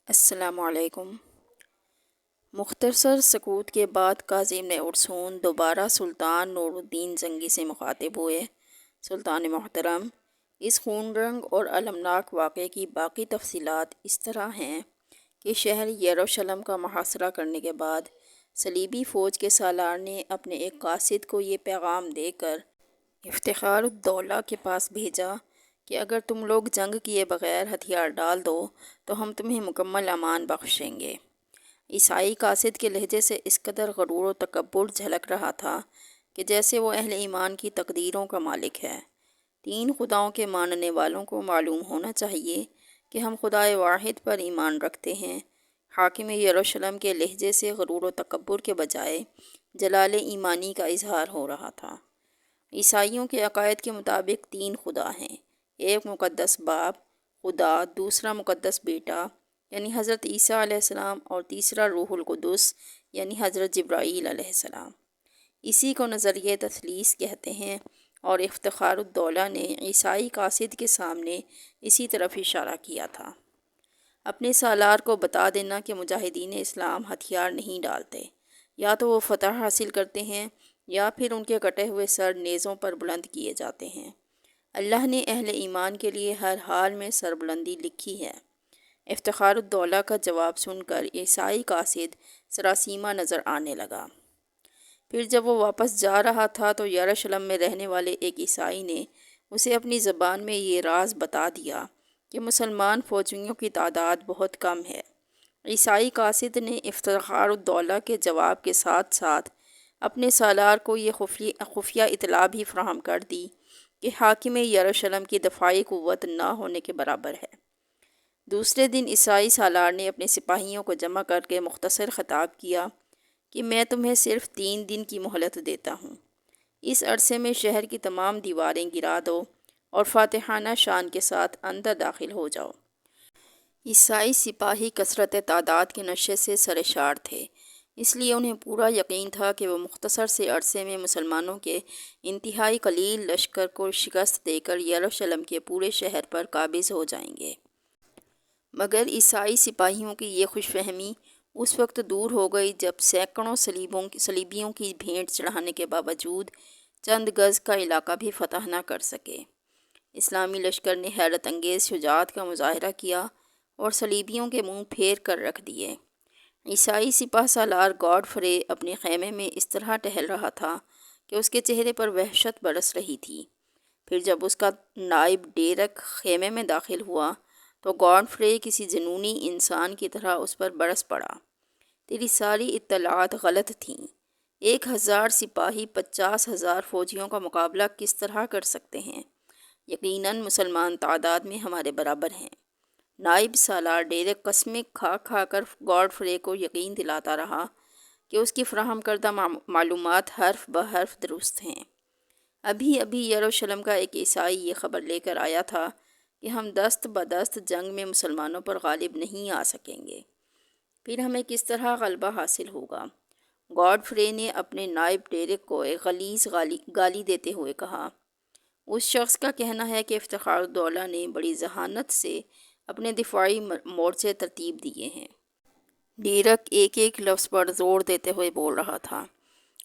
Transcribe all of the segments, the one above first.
السلام علیکم۔ مختصر سکوت کے بعد کاظم نے ارسون دوبارہ سلطان نور الدین زنگی سے مخاطب ہوئے۔ سلطان محترم، اس خون رنگ اور المناک واقعے کی باقی تفصیلات اس طرح ہیں کہ شہر یروشلم کا محاصرہ کرنے کے بعد صلیبی فوج کے سالار نے اپنے ایک قاصد کو یہ پیغام دے کر افتخار الدولہ کے پاس بھیجا کہ اگر تم لوگ جنگ کیے بغیر ہتھیار ڈال دو تو ہم تمہیں مکمل امان بخشیں گے۔ عیسائی قاصد کے لہجے سے اس قدر غرور و تکبر جھلک رہا تھا کہ جیسے وہ اہل ایمان کی تقدیروں کا مالک ہے۔ تین خداؤں کے ماننے والوں کو معلوم ہونا چاہیے کہ ہم خدائے واحد پر ایمان رکھتے ہیں۔ حاکم یروشلم کے لہجے سے غرور و تکبر کے بجائے جلال ایمانی کا اظہار ہو رہا تھا۔ عیسائیوں کے عقائد کے مطابق تین خدا ہیں، ایک مقدس باپ خدا، دوسرا مقدس بیٹا یعنی حضرت عیسیٰ علیہ السلام، اور تیسرا روح القدس یعنی حضرت جبرائیل علیہ السلام۔ اسی کو نظریہ تثلیث کہتے ہیں، اور افتخار الدولہ نے عیسائی قاصد کے سامنے اسی طرف اشارہ کیا تھا۔ اپنے سالار کو بتا دینا کہ مجاہدین اسلام ہتھیار نہیں ڈالتے، یا تو وہ فتح حاصل کرتے ہیں یا پھر ان کے کٹے ہوئے سر نیزوں پر بلند کیے جاتے ہیں۔ اللہ نے اہل ایمان کے لیے ہر حال میں سربلندی لکھی ہے۔ افتخار الدولہ کا جواب سن کر عیسائی قاصد سراسیمہ نظر آنے لگا۔ پھر جب وہ واپس جا رہا تھا تو یروشلم میں رہنے والے ایک عیسائی نے اسے اپنی زبان میں یہ راز بتا دیا کہ مسلمان فوجیوں کی تعداد بہت کم ہے۔ عیسائی قاصد نے افتخار الدولہ کے جواب کے ساتھ ساتھ اپنے سالار کو یہ خفیہ اطلاع بھی فراہم کر دی کہ حاکم یروشلم کی دفاعی قوت نہ ہونے کے برابر ہے۔ دوسرے دن عیسائی سالار نے اپنے سپاہیوں کو جمع کر کے مختصر خطاب کیا کہ میں تمہیں صرف 3 دن کی مہلت دیتا ہوں۔ اس عرصے میں شہر کی تمام دیواریں گرا دو اور فاتحانہ شان کے ساتھ اندر داخل ہو جاؤ۔ عیسائی سپاہی کثرت تعداد کے نشے سے سرشار تھے، اس لیے انہیں پورا یقین تھا کہ وہ مختصر سے عرصے میں مسلمانوں کے انتہائی قلیل لشکر کو شکست دے کر یروشلم کے پورے شہر پر قابض ہو جائیں گے۔ مگر عیسائی سپاہیوں کی یہ خوش فہمی اس وقت دور ہو گئی جب سینکڑوں صلیبیوں کی بھیٹ چڑھانے کے باوجود چند گز کا علاقہ بھی فتح نہ کر سکے۔ اسلامی لشکر نے حیرت انگیز شجاعت کا مظاہرہ کیا اور صلیبیوں کے منہ پھیر کر رکھ دیے۔ عیسائی سپہ سالار گاڈفرے اپنے خیمے میں اس طرح ٹہل رہا تھا کہ اس کے چہرے پر وحشت برس رہی تھی۔ پھر جب اس کا نائب ڈیرک خیمے میں داخل ہوا تو گاڈفرے کسی جنونی انسان کی طرح اس پر برس پڑا۔ تیری ساری اطلاعات غلط تھیں۔ 1000 سپاہی 50,000 فوجیوں کا مقابلہ کس طرح کر سکتے ہیں؟ یقیناً مسلمان تعداد میں ہمارے برابر ہیں۔ نائب سالار ڈیرک قسمیں کھا کھا کر گاڈفرے کو یقین دلاتا رہا کہ اس کی فراہم کردہ معلومات حرف بحرف درست ہیں۔ ابھی ابھی یروشلم کا ایک عیسائی یہ خبر لے کر آیا تھا کہ ہم دست بدست جنگ میں مسلمانوں پر غالب نہیں آ سکیں گے، پھر ہمیں کس طرح غلبہ حاصل ہوگا؟ گاڈفرے نے اپنے نائب ڈیرک کو ایک غلیظ گالی دیتے ہوئے کہا۔ اس شخص کا کہنا ہے کہ افتخار الدولہ نے بڑی ذہانت سے اپنے دفاعی مورچے ترتیب دیے ہیں۔ ڈیرک ایک ایک لفظ پر زور دیتے ہوئے بول رہا تھا۔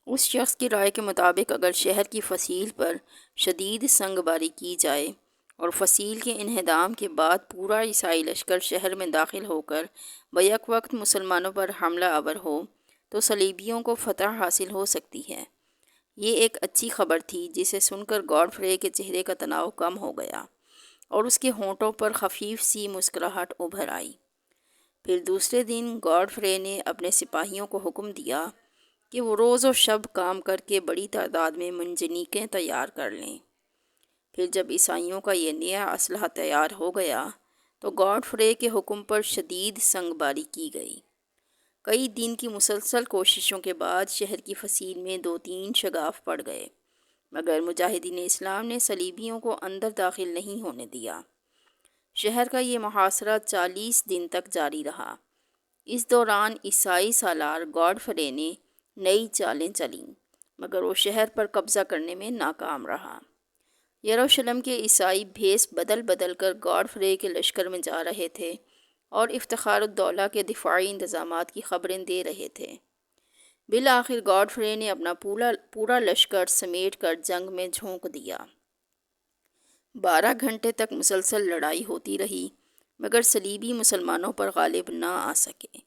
اس شخص کی رائے کے مطابق اگر شہر کی فصیل پر شدید سنگ باری کی جائے اور فصیل کے انہدام کے بعد پورا عیسائی لشکر شہر میں داخل ہو کر بیک وقت مسلمانوں پر حملہ آور ہو تو صلیبیوں کو فتح حاصل ہو سکتی ہے۔ یہ ایک اچھی خبر تھی جسے سن کر گاڈفرے کے چہرے کا تناؤ کم ہو گیا اور اس کے ہونٹوں پر خفیف سی مسکراہٹ ابھر آئی۔ پھر دوسرے دن گاڈفرے نے اپنے سپاہیوں کو حکم دیا کہ وہ روز و شب کام کر کے بڑی تعداد میں منجنیقیں تیار کر لیں۔ پھر جب عیسائیوں کا یہ نیا اسلحہ تیار ہو گیا تو گاڈفرے کے حکم پر شدید سنگ باری کی گئی۔ کئی دن کی مسلسل کوششوں کے بعد شہر کی فصیل میں 2-3 شگاف پڑ گئے، مگر مجاہدین اسلام نے صلیبیوں کو اندر داخل نہیں ہونے دیا۔ شہر کا یہ محاصرہ 40 دن تک جاری رہا۔ اس دوران عیسائی سالار گاڈفرے نے نئی چالیں چلیں، مگر وہ شہر پر قبضہ کرنے میں ناکام رہا۔ یروشلم کے عیسائی بھیس بدل بدل کر گاڈفرے کے لشکر میں جا رہے تھے اور افتخار الدولہ کے دفاعی انتظامات کی خبریں دے رہے تھے۔ بالآخر گاڈفرے نے اپنا پورا لشکر سمیٹ کر جنگ میں جھونک دیا۔ 12 گھنٹے تک مسلسل لڑائی ہوتی رہی مگر صلیبی مسلمانوں پر غالب نہ آ سکے،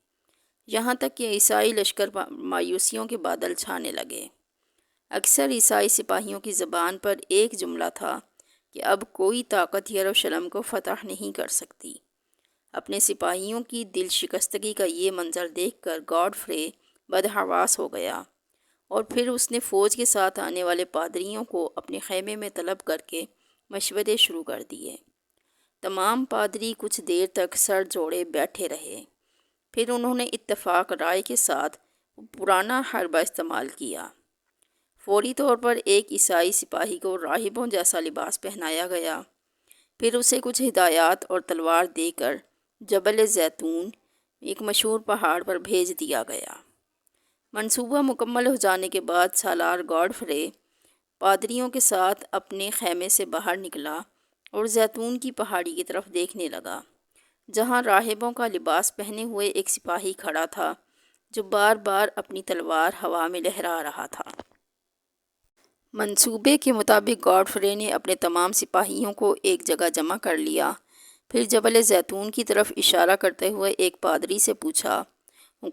یہاں تک کہ عیسائی لشکر مایوسیوں کے بادل چھانے لگے۔ اکثر عیسائی سپاہیوں کی زبان پر ایک جملہ تھا کہ اب کوئی طاقت یروشلم کو فتح نہیں کر سکتی۔ اپنے سپاہیوں کی دل شکستگی کا یہ منظر دیکھ کر گاڈفرے بدحواس ہو گیا، اور پھر اس نے فوج کے ساتھ آنے والے پادریوں کو اپنے خیمے میں طلب کر کے مشورے شروع کر دیے۔ تمام پادری کچھ دیر تک سر جوڑے بیٹھے رہے، پھر انہوں نے اتفاق رائے کے ساتھ پرانا حربہ استعمال کیا۔ فوری طور پر ایک عیسائی سپاہی کو راہبوں جیسا لباس پہنایا گیا، پھر اسے کچھ ہدایات اور تلوار دے کر جبل زیتون، ایک مشہور پہاڑ پر بھیج دیا گیا۔ منصوبہ مکمل ہو جانے کے بعد سالار گاڈفرے پادریوں کے ساتھ اپنے خیمے سے باہر نکلا اور زیتون کی پہاڑی کی طرف دیکھنے لگا، جہاں راہبوں کا لباس پہنے ہوئے ایک سپاہی کھڑا تھا جو بار بار اپنی تلوار ہوا میں لہرا رہا تھا۔ منصوبے کے مطابق گاڈفرے نے اپنے تمام سپاہیوں کو ایک جگہ جمع کر لیا، پھر جبل زیتون کی طرف اشارہ کرتے ہوئے ایک پادری سے پوچھا،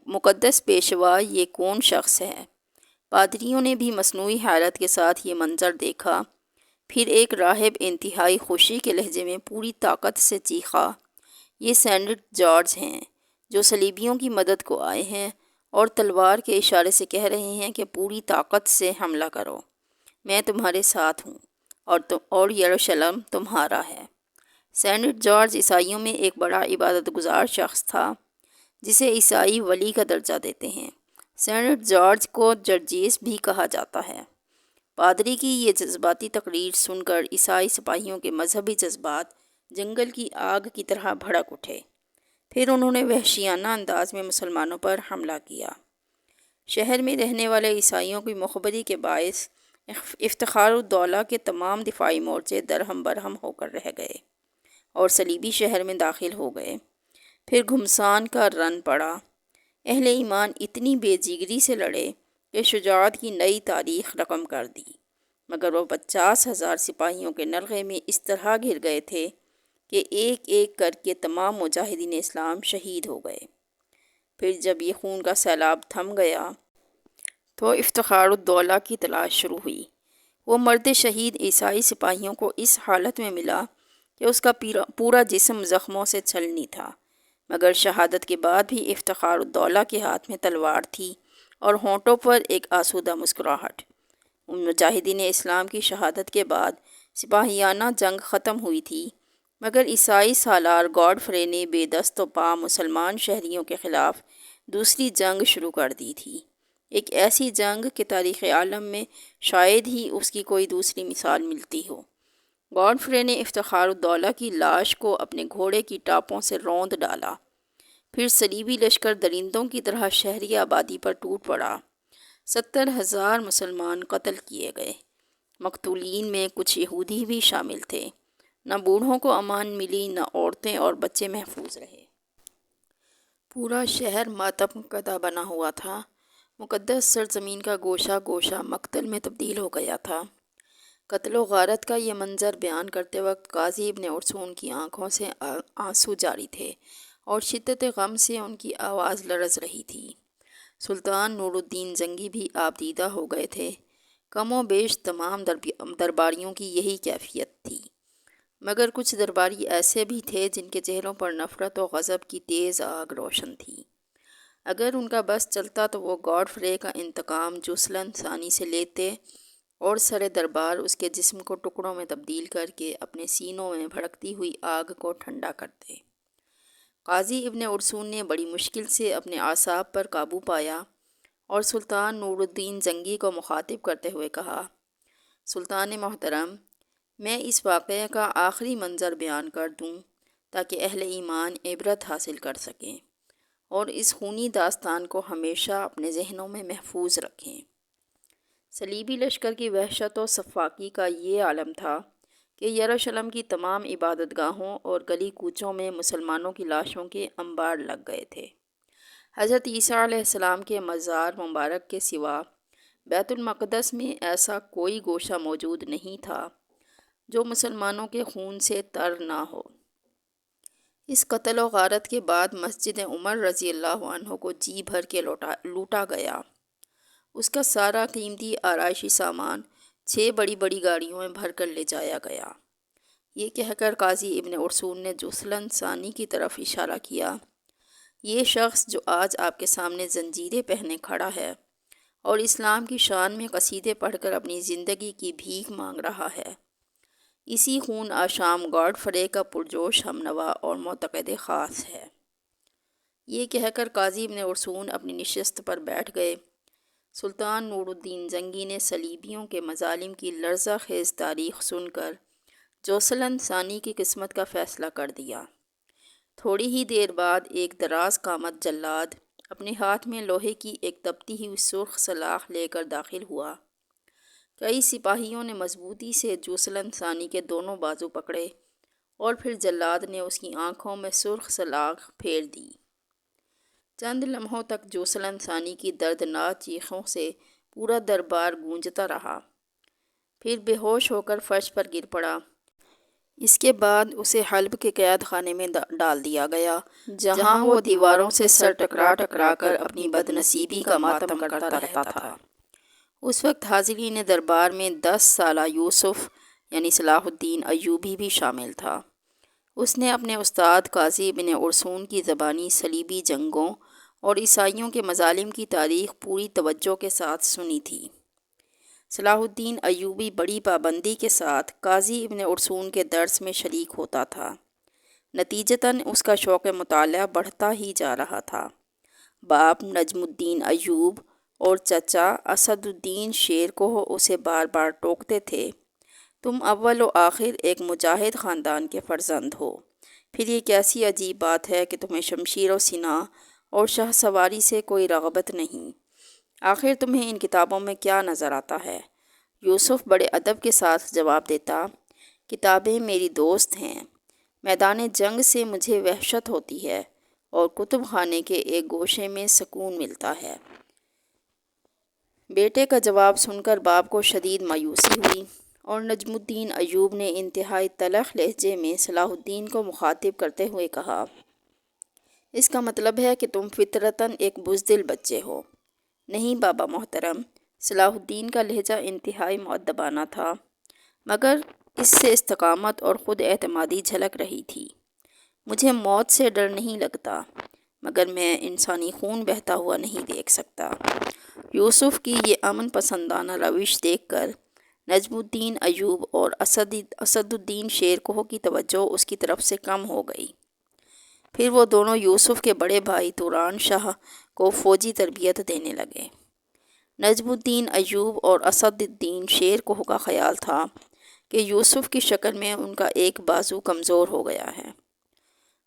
مقدس پیشوا، یہ کون شخص ہے؟ پادریوں نے بھی مصنوعی حیرت کے ساتھ یہ منظر دیکھا۔ پھر ایک راہب انتہائی خوشی کے لہجے میں پوری طاقت سے چیخا، یہ سینٹ جارج ہیں جو صلیبیوں کی مدد کو آئے ہیں اور تلوار کے اشارے سے کہہ رہے ہیں کہ پوری طاقت سے حملہ کرو، میں تمہارے ساتھ ہوں اور یروشلم تمہارا ہے۔ سینٹ جارج عیسائیوں میں ایک بڑا عبادت گزار شخص تھا جسے عیسائی ولی کا درجہ دیتے ہیں۔ سینٹ جارج کو جرجیس بھی کہا جاتا ہے۔ پادری کی یہ جذباتی تقریر سن کر عیسائی سپاہیوں کے مذہبی جذبات جنگل کی آگ کی طرح بھڑک اٹھے، پھر انہوں نے وحشیانہ انداز میں مسلمانوں پر حملہ کیا۔ شہر میں رہنے والے عیسائیوں کی مخبری کے باعث افتخار الدولہ کے تمام دفاعی مورچے درہم برہم ہو کر رہ گئے اور صلیبی شہر میں داخل ہو گئے۔ پھر گھمسان کا رن پڑا۔ اہل ایمان اتنی بے جگری سے لڑے کہ شجاعت کی نئی تاریخ رقم کر دی، مگر وہ 50,000 سپاہیوں کے نرغے میں اس طرح گر گئے تھے کہ ایک ایک کر کے تمام مجاہدین اسلام شہید ہو گئے۔ پھر جب یہ خون کا سیلاب تھم گیا تو افتخار الدولہ کی تلاش شروع ہوئی۔ وہ مرد شہید عیسائی سپاہیوں کو اس حالت میں ملا کہ اس کا پورا جسم زخموں سے چھلنی تھا، مگر شہادت کے بعد بھی افتخار الدولہ کے ہاتھ میں تلوار تھی اور ہونٹوں پر ایک آسودہ مسکراہٹ۔ ان مجاہدین اسلام کی شہادت کے بعد سپاہیانہ جنگ ختم ہوئی تھی، مگر عیسائی سالار گاڈفرے نے بے دست و پا مسلمان شہریوں کے خلاف دوسری جنگ شروع کر دی تھی، ایک ایسی جنگ کہ تاریخ عالم میں شاید ہی اس کی کوئی دوسری مثال ملتی ہو۔ گاڈفرے نے افتخار الدولہ کی لاش کو اپنے گھوڑے کی ٹاپوں سے روند ڈالا، پھر صلیبی لشکر درندوں کی طرح شہری آبادی پر ٹوٹ پڑا۔ 70,000 مسلمان قتل کیے گئے۔ مقتولین میں کچھ یہودی بھی شامل تھے۔ نہ بوڑھوں کو امان ملی، نہ عورتیں اور بچے محفوظ رہے۔ پورا شہر ماتم کدہ بنا ہوا تھا۔ مقدس سرزمین کا گوشہ گوشہ مقتل میں تبدیل ہو گیا تھا۔ قتل و غارت کا یہ منظر بیان کرتے وقت قاضی ابن ارسطون کی آنکھوں سے آنسو جاری تھے اور شدت غم سے ان کی آواز لرز رہی تھی۔ سلطان نور الدین زنگی بھی آپ دیدہ ہو گئے تھے۔ کم و بیش تمام درباریوں کی یہی کیفیت تھی، مگر کچھ درباری ایسے بھی تھے جن کے چہروں پر نفرت و غضب کی تیز آگ روشن تھی۔ اگر ان کا بس چلتا تو وہ گاڈفرے کا انتقام جوسلن ثانی سے لیتے اور سر دربار اس کے جسم کو ٹکڑوں میں تبدیل کر کے اپنے سینوں میں بھڑکتی ہوئی آگ کو ٹھنڈا کرتے۔ قاضی ابن ارسطون نے بڑی مشکل سے اپنے اعصاب پر قابو پایا اور سلطان نور الدین زنگی کو مخاطب کرتے ہوئے کہا، سلطان محترم، میں اس واقعے کا آخری منظر بیان کر دوں تاکہ اہل ایمان عبرت حاصل کر سکیں اور اس خونی داستان کو ہمیشہ اپنے ذہنوں میں محفوظ رکھیں۔ صلیبی لشکر کی وحشت و سفاکی کا یہ عالم تھا کہ یروشلم کی تمام عبادت گاہوں اور گلی کوچوں میں مسلمانوں کی لاشوں کے انبار لگ گئے تھے۔ حضرت عیسیٰ علیہ السلام کے مزار مبارک کے سوا بیت المقدس میں ایسا کوئی گوشہ موجود نہیں تھا جو مسلمانوں کے خون سے تر نہ ہو۔ اس قتل و غارت کے بعد مسجد عمر رضی اللہ عنہ کو جی بھر کے لوٹا گیا۔ اس کا سارا قیمتی آرائشی سامان 6 بڑی بڑی گاڑیوں میں بھر کر لے جایا گیا۔ یہ کہہ کر قاضی ابن ارسون نے جوسلن ثانی کی طرف اشارہ کیا، یہ شخص جو آج آپ کے سامنے زنجیریں پہنے کھڑا ہے اور اسلام کی شان میں قصیدے پڑھ کر اپنی زندگی کی بھیک مانگ رہا ہے، اسی خون آشام گاڈ فرے کا پرجوش ہمنوا اور معتقد خاص ہے۔ یہ کہہ کر قاضی ابن ارسون اپنی نشست پر بیٹھ گئے۔ سلطان نور الدین زنگی نے صلیبیوں کے مظالم کی لرزہ خیز تاریخ سن کر جوسلن ثانی کی قسمت کا فیصلہ کر دیا۔ تھوڑی ہی دیر بعد ایک دراز قامت جلاد اپنے ہاتھ میں لوہے کی ایک تپتی ہوئی سرخ سلاخ لے کر داخل ہوا۔ کئی سپاہیوں نے مضبوطی سے جوسلن ثانی کے دونوں بازو پکڑے اور پھر جلاد نے اس کی آنکھوں میں سرخ سلاخ پھیر دی۔ چند لمحوں تک جوسلن ثانی کی دردناک چیخوں سے پورا دربار گونجتا رہا، پھر بے ہوش ہو کر فرش پر گر پڑا۔ اس کے بعد اسے حلب کے قید خانے میں ڈال دیا گیا، جہاں وہ دیواروں سے سر ٹکرا ٹکرا کر اپنی بد نصیبی کا ماتم کرتا رہتا تھا۔ اس وقت حاضرین دربار میں 10 سالہ یوسف یعنی صلاح الدین ایوبی بھی شامل تھا۔ اس نے اپنے استاد قاضی ابن ارسون کی زبانی صلیبی جنگوں اور عیسائیوں کے مظالم کی تاریخ پوری توجہ کے ساتھ سنی تھی۔ صلاح الدین ایوبی بڑی پابندی کے ساتھ قاضی ابن ارسون کے درس میں شریک ہوتا تھا، نتیجتاً اس کا شوق مطالعہ بڑھتا ہی جا رہا تھا۔ باپ نجم الدین ایوب اور چچا اسد الدین شیر کوہ اسے بار بار ٹوکتے تھے، تم اول و آخر ایک مجاہد خاندان کے فرزند ہو، پھر یہ کیسی عجیب بات ہے کہ تمہیں شمشیر و سینہ اور شاہ سواری سے کوئی رغبت نہیں، آخر تمہیں ان کتابوں میں کیا نظر آتا ہے؟ یوسف بڑے ادب کے ساتھ جواب دیتا، کتابیں میری دوست ہیں، میدان جنگ سے مجھے وحشت ہوتی ہے اور کتب خانے کے ایک گوشے میں سکون ملتا ہے۔ بیٹے کا جواب سن کر باپ کو شدید مایوسی ہوئی اور نجم الدین ایوب نے انتہائی تلخ لہجے میں صلاح الدین کو مخاطب کرتے ہوئے کہا، اس کا مطلب ہے کہ تم فطرتاً ایک بزدل بچے ہو۔ نہیں بابا محترم، صلاح الدین کا لہجہ انتہائی مؤدبانہ تھا، مگر اس سے استقامت اور خود اعتمادی جھلک رہی تھی۔ مجھے موت سے ڈر نہیں لگتا، مگر میں انسانی خون بہتا ہوا نہیں دیکھ سکتا۔ یوسف کی یہ امن پسندانہ روش دیکھ کر نجم الدین ایوب اور اسد الدین شیر کوہ کی توجہ اس کی طرف سے کم ہو گئی۔ پھر وہ دونوں یوسف کے بڑے بھائی توران شاہ کو فوجی تربیت دینے لگے۔ نجم الدین ایوب اور اسد الدین شیر کوہ کا خیال تھا کہ یوسف کی شکل میں ان کا ایک بازو کمزور ہو گیا ہے۔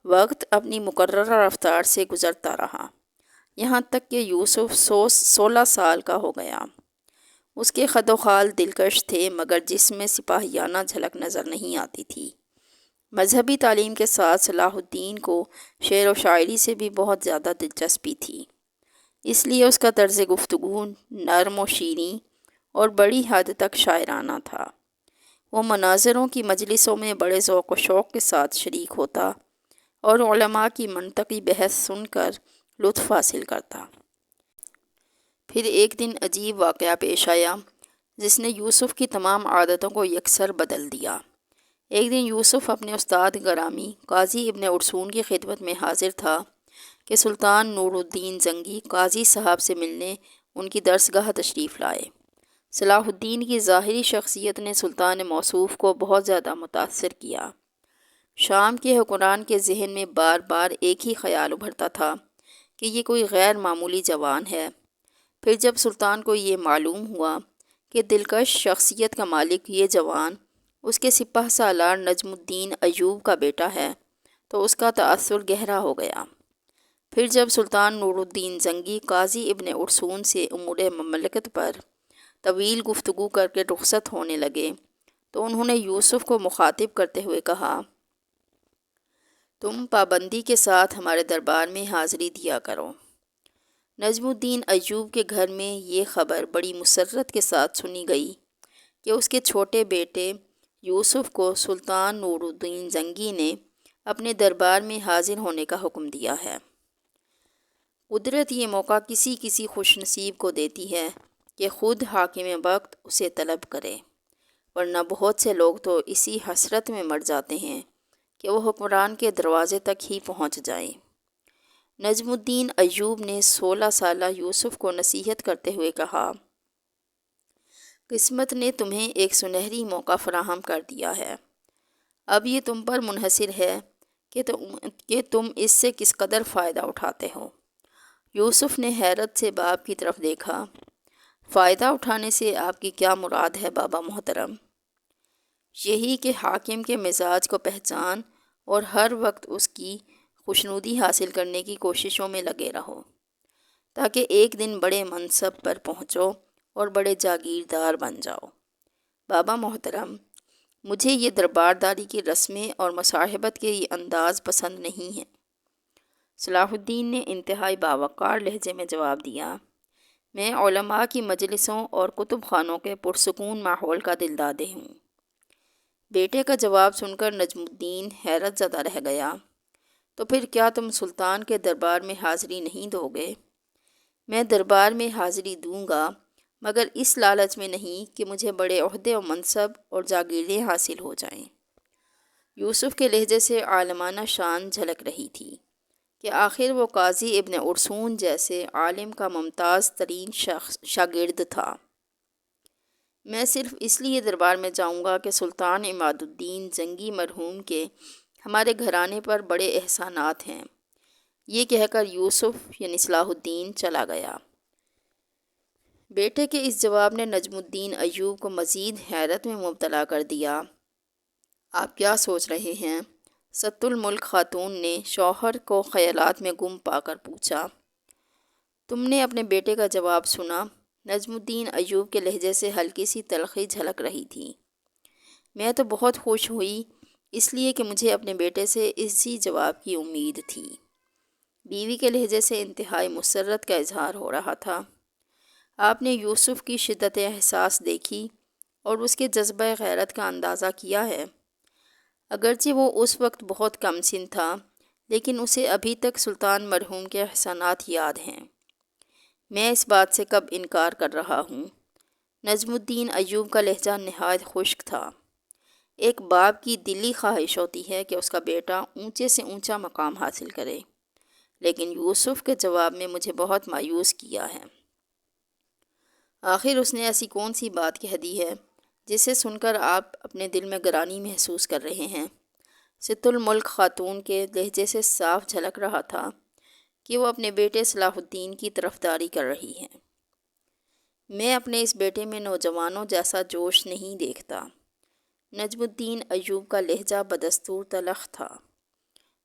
وقت اپنی مقررہ رفتار سے گزرتا رہا، یہاں تک کہ یوسف 16 سال کا ہو گیا۔ اس کے خد و خال دلکش تھے، مگر جسم میں سپاہیانہ جھلک نظر نہیں آتی تھی۔ مذہبی تعلیم کے ساتھ صلاح الدین کو شعر و شاعری سے بھی بہت زیادہ دلچسپی تھی، اس لیے اس کا طرز گفتگو نرم و شیریں اور بڑی حد تک شاعرانہ تھا۔ وہ مناظروں کی مجلسوں میں بڑے ذوق و شوق کے ساتھ شریک ہوتا اور علماء کی منطقی بحث سن کر لطف حاصل کرتا۔ پھر ایک دن عجیب واقعہ پیش آیا جس نے یوسف کی تمام عادتوں کو یکسر بدل دیا۔ ایک دن یوسف اپنے استاد گرامی قاضی ابن ارسون کی خدمت میں حاضر تھا کہ سلطان نور الدین زنگی قاضی صاحب سے ملنے ان کی درسگاہ تشریف لائے۔ صلاح الدین کی ظاہری شخصیت نے سلطان موصوف کو بہت زیادہ متاثر کیا۔ شام کے حکمران کے ذہن میں بار بار ایک ہی خیال ابھرتا تھا کہ یہ کوئی غیر معمولی جوان ہے۔ پھر جب سلطان کو یہ معلوم ہوا کہ دلکش شخصیت کا مالک یہ جوان اس کے سپہ سالار نجم الدین ایوب کا بیٹا ہے تو اس کا تأثر گہرا ہو گیا۔ پھر جب سلطان نور الدین زنگی قاضی ابن ارسون سے امور مملکت پر طویل گفتگو کر کے رخصت ہونے لگے تو انہوں نے یوسف کو مخاطب کرتے ہوئے کہا، تم پابندی کے ساتھ ہمارے دربار میں حاضری دیا کرو۔ نجم الدین ایوب کے گھر میں یہ خبر بڑی مسرت کے ساتھ سنی گئی کہ اس کے چھوٹے بیٹے یوسف کو سلطان نور الدین زنگی نے اپنے دربار میں حاضر ہونے کا حکم دیا ہے۔ قدرت یہ موقع کسی کسی خوش نصیب کو دیتی ہے کہ خود حاکم وقت اسے طلب کرے، ورنہ بہت سے لوگ تو اسی حسرت میں مر جاتے ہیں کہ وہ حکمران کے دروازے تک ہی پہنچ جائیں۔ نجم الدین ایوب نے 16 سالہ یوسف کو نصیحت کرتے ہوئے کہا، قسمت نے تمہیں ایک سنہری موقع فراہم کر دیا ہے، اب یہ تم پر منحصر ہے کہ تم اس سے کس قدر فائدہ اٹھاتے ہو۔ یوسف نے حیرت سے باپ کی طرف دیکھا۔ فائدہ اٹھانے سے آپ کی کیا مراد ہے بابا محترم؟ یہی کہ حاکم کے مزاج کو پہچان اور ہر وقت اس کی خوشنودی حاصل کرنے کی کوششوں میں لگے رہو، تاکہ ایک دن بڑے منصب پر پہنچو اور بڑے جاگیردار بن جاؤ۔ بابا محترم، مجھے یہ دربارداری کی رسمیں اور مصاحبت کے یہ انداز پسند نہیں ہیں۔ صلاح الدین نے انتہائی باوقار لہجے میں جواب دیا، میں علماء کی مجلسوں اور کتب خانوں کے پرسکون ماحول کا دلدادے ہوں۔ بیٹے کا جواب سن کر نجم الدین حیرت زدہ رہ گیا، تو پھر کیا تم سلطان کے دربار میں حاضری نہیں دو گے؟ میں دربار میں حاضری دوں گا، مگر اس لالچ میں نہیں کہ مجھے بڑے عہدے و منصب اور جاگیردیں حاصل ہو جائیں۔ یوسف کے لہجے سے عالمانہ شان جھلک رہی تھی کہ آخر وہ قاضی ابن ارسون جیسے عالم کا ممتاز ترین شاگرد تھا۔ میں صرف اس لیے دربار میں جاؤں گا کہ سلطان عماد الدین زنگی مرحوم کے ہمارے گھرانے پر بڑے احسانات ہیں۔ یہ کہہ کر یوسف یعنی صلاح الدین چلا گیا۔ بیٹے کے اس جواب نے نجم الدین ایوب کو مزید حیرت میں مبتلا کر دیا۔ آپ کیا سوچ رہے ہیں؟ ست الملک خاتون نے شوہر کو خیالات میں گم پا کر پوچھا۔ تم نے اپنے بیٹے کا جواب سنا؟ نجم الدین ایوب کے لہجے سے ہلکی سی تلخی جھلک رہی تھی۔ میں تو بہت خوش ہوئی، اس لیے کہ مجھے اپنے بیٹے سے اسی جواب کی امید تھی۔ بیوی کے لہجے سے انتہائی مسرت کا اظہار ہو رہا تھا۔ آپ نے یوسف کی شدت احساس دیکھی اور اس کے جذبہ غیرت کا اندازہ کیا ہے۔ اگرچہ وہ اس وقت بہت کم سن تھا، لیکن اسے ابھی تک سلطان مرحوم کے احسانات یاد ہیں۔ میں اس بات سے کب انکار کر رہا ہوں۔ نجم الدین ایوب کا لہجہ نہایت خشک تھا۔ ایک باپ کی دلی خواہش ہوتی ہے کہ اس کا بیٹا اونچے سے اونچا مقام حاصل کرے، لیکن یوسف کے جواب میں مجھے بہت مایوس کیا ہے۔ آخر اس نے ایسی کون سی بات کہہ دی ہے جسے سن کر آپ اپنے دل میں گرانی محسوس کر رہے ہیں؟ ست الملک خاتون کے لہجے سے صاف جھلک رہا تھا کہ وہ اپنے بیٹے صلاح الدین کی طرفداری کر رہی ہیں۔ میں اپنے اس بیٹے میں نوجوانوں جیسا جوش نہیں دیکھتا۔ نجم الدین ایوب کا لہجہ بدستور تلخ تھا۔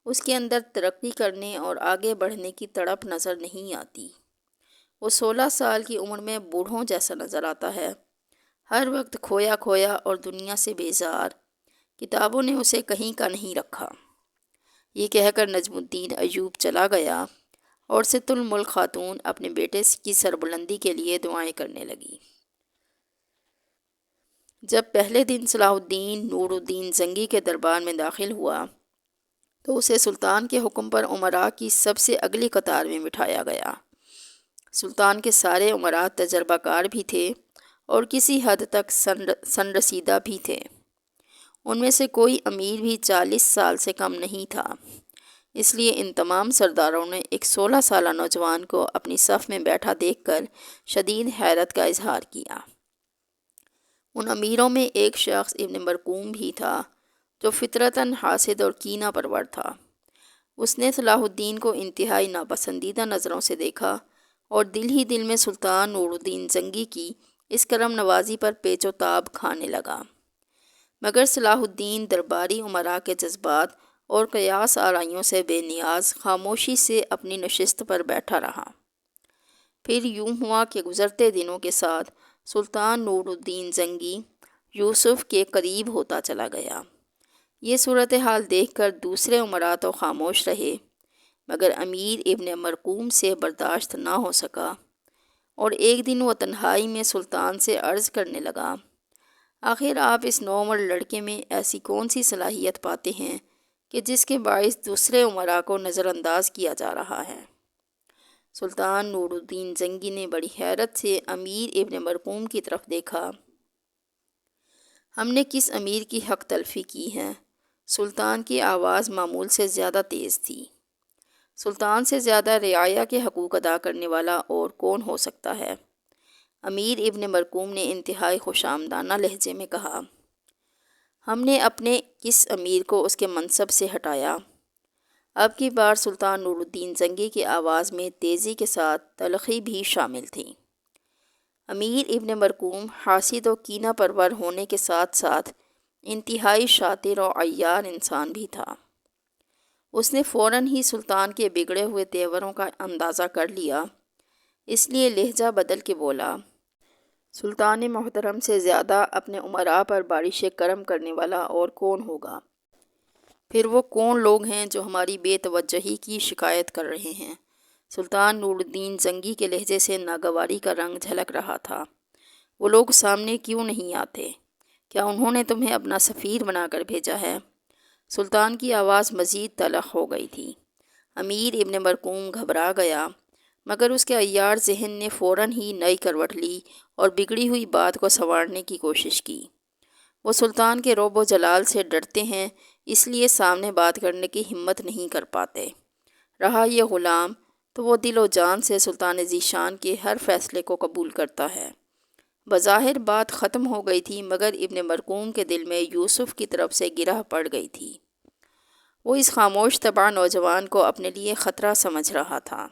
اس کے اندر ترقی کرنے اور آگے بڑھنے کی تڑپ نظر نہیں آتی۔ وہ 16 سال کی عمر میں بوڑھوں جیسا نظر آتا ہے، ہر وقت کھویا کھویا اور دنیا سے بیزار۔ کتابوں نے اسے کہیں کا نہیں رکھا۔ یہ کہہ کر نجم الدین ایوب چلا گیا اور ست الملک خاتون اپنے بیٹے کی سربلندی کے لیے دعائیں کرنے لگی۔ جب پہلے دن صلاح الدین نور الدین زنگی کے دربار میں داخل ہوا تو اسے سلطان کے حکم پر امراء کی سب سے اگلی قطار میں بٹھایا گیا۔ سلطان کے سارے امراء تجربہ کار بھی تھے اور کسی حد تک سن رسیدہ بھی تھے۔ ان میں سے کوئی امیر بھی 40 سال سے کم نہیں تھا۔ اس لیے ان تمام سرداروں نے ایک 16 سالہ نوجوان کو اپنی صف میں بیٹھا دیکھ کر شدید حیرت کا اظہار کیا۔ ان امیروں میں ایک شخص ابن برقوم بھی تھا جو فطرتاً حاسد اور کینہ پرور تھا۔ اس نے صلاح الدین کو انتہائی ناپسندیدہ نظروں سے دیکھا اور دل ہی دل میں سلطان نور الدین زنگی کی اس کرم نوازی پر پیچ و تاب کھانے لگا۔ مگر صلاح الدین درباری امراء کے جذبات اور قیاس آرائیوں سے بے نیاز خاموشی سے اپنی نشست پر بیٹھا رہا۔ پھر یوں ہوا کہ گزرتے دنوں کے ساتھ سلطان نور الدین زنگی یوسف کے قریب ہوتا چلا گیا۔ یہ صورتحال دیکھ کر دوسرے امراء تو خاموش رہے، مگر امیر ابن مرقوم سے برداشت نہ ہو سکا اور ایک دن وہ تنہائی میں سلطان سے عرض کرنے لگا، آخر آپ اس نوعمر لڑکے میں ایسی کون سی صلاحیت پاتے ہیں کہ جس کے باعث دوسرے امراء کو نظر انداز کیا جا رہا ہے؟ سلطان نور الدین زنگی نے بڑی حیرت سے امیر ابن مرقوم کی طرف دیکھا۔ ہم نے کس امیر کی حق تلفی کی ہے؟ سلطان کی آواز معمول سے زیادہ تیز تھی۔ سلطان سے زیادہ رعایا کے حقوق ادا کرنے والا اور کون ہو سکتا ہے؟ امیر ابن مرقوم نے انتہائی خوش آمدانہ لہجے میں کہا، ہم نے اپنے کس امیر کو اس کے منصب سے ہٹایا؟ اب کی بار سلطان نور الدین زنگی کی آواز میں تیزی کے ساتھ تلخی بھی شامل تھی۔ امیر ابن مرقوم حاسد و کینہ پرور ہونے کے ساتھ ساتھ انتہائی شاطر و عیار انسان بھی تھا۔ اس نے فوراً ہی سلطان کے بگڑے ہوئے تیوروں کا اندازہ کر لیا، اس لیے لہجہ بدل کے بولا، سلطان محترم سے زیادہ اپنے امراء پر بارش کرم کرنے والا اور کون ہوگا؟ پھر وہ کون لوگ ہیں جو ہماری بے توجہی کی شکایت کر رہے ہیں؟ سلطان نور الدین زنگی کے لہجے سے ناگواری کا رنگ جھلک رہا تھا۔ وہ لوگ سامنے کیوں نہیں آتے؟ کیا انہوں نے تمہیں اپنا سفیر بنا کر بھیجا ہے؟ سلطان کی آواز مزید تلخ ہو گئی تھی۔ امیر ابن مرقوم گھبرا گیا، مگر اس کے عیار ذہن نے فوراً ہی نئی کروٹ لی اور بگڑی ہوئی بات کو سنوارنے کی کوشش کی۔ وہ سلطان کے رعب و جلال سے ڈرتے ہیں، اس لیے سامنے بات کرنے کی ہمت نہیں کر پاتے۔ رہا یہ غلام تو وہ دل و جان سے سلطان ذیشان کے ہر فیصلے کو قبول کرتا ہے۔ بظاہر بات ختم ہو گئی تھی، مگر ابن مرقوم کے دل میں یوسف کی طرف سے گرہ پڑ گئی تھی۔ وہ اس خاموش طبع نوجوان کو اپنے لیے خطرہ سمجھ رہا تھا۔